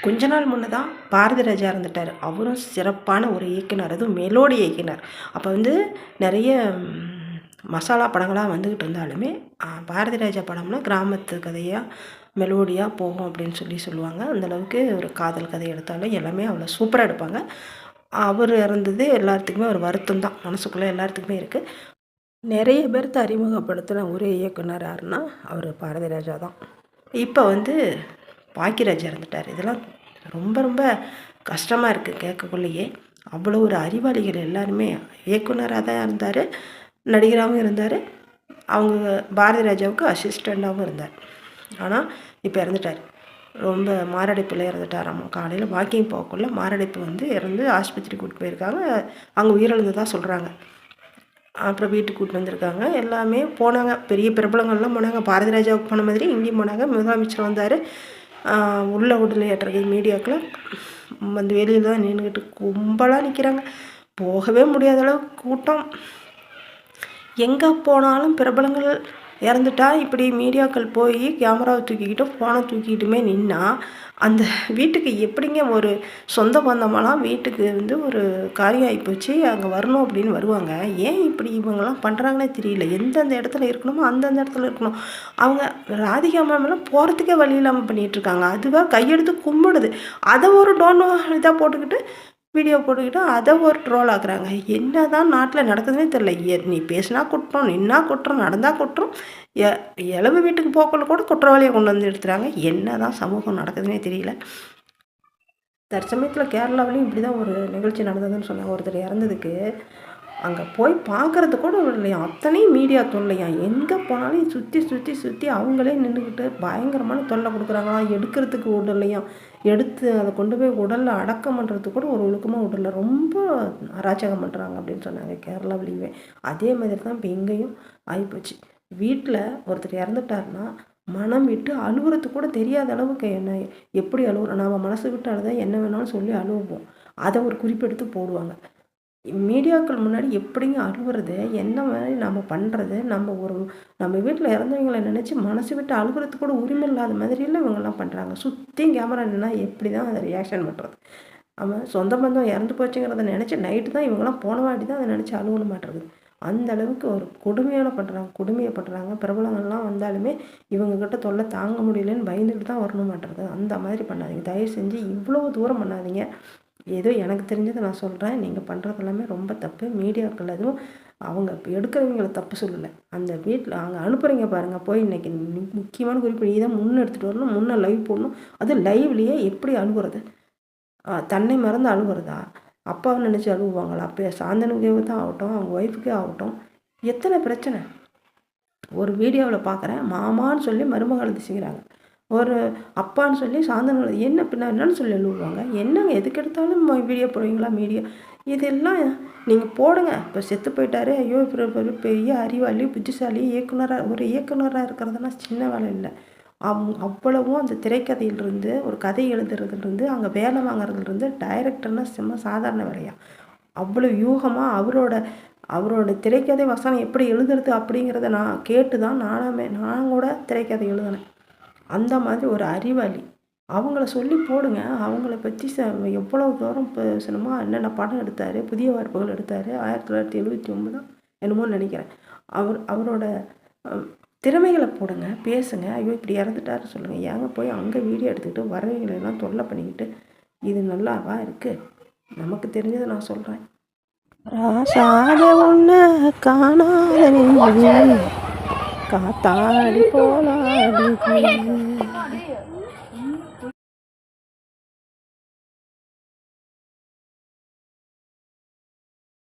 கொஞ்ச நாள் முன்ன தான் பாரதி ராஜா இறந்துட்டார். அவரும் சிறப்பான ஒரு இயக்குனர், அதுவும் மெலோடி இயக்குனர். அப்போ வந்து நிறைய மசாலா படங்களாக வந்துக்கிட்டு இருந்தாலுமே பாரதி ராஜா படம்னா கிராமத்து கதையாக மெலோடியாக போகும் அப்படின்னு சொல்லுவாங்க. அந்தளவுக்கு ஒரு காதல் கதை எடுத்தாலும் எல்லாமே அவ்வளோ சூப்பராக எடுப்பாங்க. அவர் இறந்தது எல்லாத்துக்குமே ஒரு வருத்தம் தான், மனசுக்குள்ளே எல்லாத்துக்குமே இருக்குது. நிறைய பேர்த்த அறிமுகப்படுத்தின ஒரே இயக்குனர் யாருன்னா அவர் பாரதி ராஜா தான். இப்போ வந்து பாக்கியராஜ் இறந்துட்டார். இதெல்லாம் ரொம்ப ரொம்ப கஷ்டமாக இருக்குது கேட்கக்குள்ளேயே. அவ்வளோ ஒரு அறிவாளிகள் எல்லாருமே. இயக்குனராக தான் இருந்தார், நடிகராகவும் இருந்தார், அவங்க பாரதி ராஜாவுக்கு அசிஸ்டண்ட்டாகவும் இருந்தார். ஆனால் இப்போ இறந்துட்டார். ரொம்ப மாரடைப்பில் இறந்துட்டாராம்மா. காலையில் வாக்கிங் போகக்குள்ள மாரடைப்பு வந்து இறந்து ஆஸ்பத்திரி கூப்பிட்டு போயிருக்காங்க. அங்கே உயிரிழந்ததாக சொல்கிறாங்க. அப்புறம் வீட்டுக்கு கூப்பிட்டு வந்திருக்காங்க. எல்லாமே போனாங்க, பெரிய பிரபலங்கள்லாம் போனாங்க. பாரதி ராஜாவுக்கு போன மாதிரி இங்கேயும் போனாங்க. முதலமைச்சர் வந்தார். உள்ள விடலையாட்டுறது மீடியாக்களை வந்து வெளியில் தான் நின்றுக்கிட்டு கும்பலாக நிற்கிறாங்க. போகவே முடியாத அளவுக்கு கூட்டம். எங்கே போனாலும் பிரபலங்கள் இறந்துட்டா இப்படி மீடியாக்கள் போய் கேமராவை தூக்கிக்கிட்டு ஃபோனை தூக்கிக்கிட்டுமே நின்னா அந்த வீட்டுக்கு எப்படிங்க ஒரு சொந்த பந்தமெல்லாம் வீட்டுக்கு வந்து ஒரு காரியம் ஆகிப்போச்சு, அங்கே வரணும் அப்படின்னு வருவாங்க. ஏன் இப்படி இவங்கெல்லாம் பண்ணுறாங்கன்னே தெரியல. எந்தெந்த இடத்துல இருக்கணுமோ அந்தந்த இடத்துல இருக்கணும். அவங்க ராதிகா மேமெல்லாம் போகிறதுக்கே வழி இல்லாமல் பண்ணிகிட்ருக்காங்க. அதுவாக கையெடுத்து கும்பிடுது. அதை ஒரு டோன் இதாக போட்டுக்கிட்டு வீடியோ போட்டுக்கிட்டு அதை ஒரு ட்ரோல் ஆக்குறாங்க. என்ன தான் நாட்டில் நடக்குதுன்னே தெரில. நீ பேசினா குற்றம், நின்னா குற்றம், நடந்தால் குற்றம், இளவு வீட்டுக்கு போக்குள்ள கூட குற்றவாளியை கொண்டு வந்து எடுத்துறாங்க. என்ன தான் சமூகம் நடக்குதுன்னே தெரியல. தற்சமயத்தில் கேரளாவிலையும் இப்படி தான் ஒரு நிகழ்ச்சி நடந்ததுன்னு சொன்னாங்க. ஒருத்தர் இறந்ததுக்கு அங்கே போய் பார்க்குறது கூட இல்லையாம். அத்தனையும் மீடியா தொல்லையாம். எங்கே போனாலும் சுற்றி அவங்களே நின்றுக்கிட்டு பயங்கரமான தொல்லை கொடுக்குறாங்களாம். எடுக்கிறதுக்கு விடலையாம். எடுத்து அதை கொண்டு போய் உடலில் அடக்கம் பண்ணுறதுக்கு கூட ஒரு ஒழுக்கமாக விடல. ரொம்ப அராஜகம் பண்ணுறாங்க அப்படின்னு சொன்னாங்க கேரளாவிலேயே. அதே மாதிரி தான் இப்போ இங்கேயும் ஆகிப்போச்சு. வீட்டில் ஒருத்தர் இறந்துட்டாருன்னா மனம் விட்டு அழுகுறதுக்கு கூட தெரியாத அளவுக்கு என்ன எப்படி அழுகுறோம். நாம் மனசு விட்டு அழுதா என்ன வேணாலும் சொல்லி அழுவோம். அதை ஒரு குறிப்பெடுத்து போடுவாங்க. மீடியாக்கள் முன்னாடி எப்படிங்க அழுகுறது, என்ன மாதிரி நம்ம பண்ணுறது, நம்ம வீட்டில் இறந்தவங்களை நினச்சி மனசு விட்டு அழுகுறதுக்கு கூட உரிமை இல்லாத மாதிரியெல்லாம் இவங்கெல்லாம் பண்ணுறாங்க. சுற்றியும் கேமரா நின்னா எப்படி தான் அதை ரியாக்ஷன் பண்ணுறது. அவன் சொந்த பந்தம் இறந்து போச்சுங்கிறத நினச்சி நைட்டு தான் இவங்கெல்லாம் போன வாட்டி தான் அதை நினச்சி அழுகணும் மாட்டுறது. அந்த அளவுக்கு ஒரு கொடுமையை பண்ணுறாங்க. பிரபலங்கள்லாம் வந்தாலுமே இவங்கக்கிட்ட தொல்லை தாங்க முடியலன்னு பயந்துக்கிட்டு தான் வரணும் மாட்டுறது. அந்த மாதிரி பண்ணாதீங்க. தயவு செஞ்சு இவ்வளோ தூரம் பண்ணாதீங்க. ஏதோ எனக்கு தெரிஞ்சதை நான் சொல்கிறேன். நீங்கள் பண்ணுறது எல்லாமே ரொம்ப தப்பு. மீடியாக்கள் அதுவும் அவங்க எடுக்கிறவங்களை தப்பு சொல்லலை. அந்த வீட்டில் அங்கே அனுப்புகிறீங்க பாருங்கள், போய் இன்றைக்கி முக்கியமான குறிப்பு நீ தான் முன்னே எடுத்துகிட்டு வரணும், முன்னே லைவ் போடணும். அது லைவ்லேயே எப்படி அழுகுறது, தன்னை மறந்து அழுகுறதா, அப்பாவை நினச்சி அழுகுவாங்களா? அப்போ சாந்தனுக்கே தான் ஆகட்டும், அவங்க ஒய்ஃபுக்கே ஆகட்டும், எத்தனை பிரச்சனை. ஒரு வீடியோவில் பார்க்குறேன், மாமான்னு சொல்லி மருமகளை திசிக்கிறாங்க. ஒரு அப்பான்னு சொல்லி சாந்தனோட என்ன என்னன்னு சொல்லி எழுதுவாங்க. என்னங்க எதுக்கு எடுத்தாலும் வீடியோ போடுவீங்களா? மீடியா இதெல்லாம் நீங்கள் போடுங்க. இப்போ செத்து போயிட்டாரு, ஐயோ இப்போ பெரிய அறிவாளி புத்திசாலி இயக்குனராக இருக்கிறதுனா சின்ன வேலை இல்லை. அவ்வளவும் அந்த திரைக்கதையிலிருந்து ஒரு கதை எழுதுறதுலேருந்து அங்கே வேலை வாங்குறதுலேருந்து டைரக்டர்னா சாதாரண வேலையா? அவ்வளோ யூகமாக அவரோட திரைக்கதை வசனம் எப்படி எழுதுறது அப்படிங்கிறத நான் கேட்டு தான் நான் கூட திரைக்கதை எழுதினேன். அந்த மாதிரி ஒரு அறிவாளி. அவங்கள சொல்லி போடுங்க. அவங்கள பற்றி எவ்வளோ தூரம் பேசணுமோ, என்னென்ன படம் எடுத்தார், புதிய வார்ப்புகள் எடுத்தார், 1979 என்னமோன்னு நினைக்கிறேன். அவரோட திறமைகளை போடுங்க, பேசுங்க. ஐயோ இப்படி இறந்துட்டாரு சொல்லுங்கள். ஏங்க போய் அங்கே வீடியோ எடுத்துக்கிட்டு வரவங்களெல்லாம் தொல்லை பண்ணிக்கிட்டு இது நல்லாவா இருக்குது? நமக்கு தெரிஞ்சதை நான் சொல்கிறேன். ராசாத ஒன்று காணாத காத்தாடி போலாடி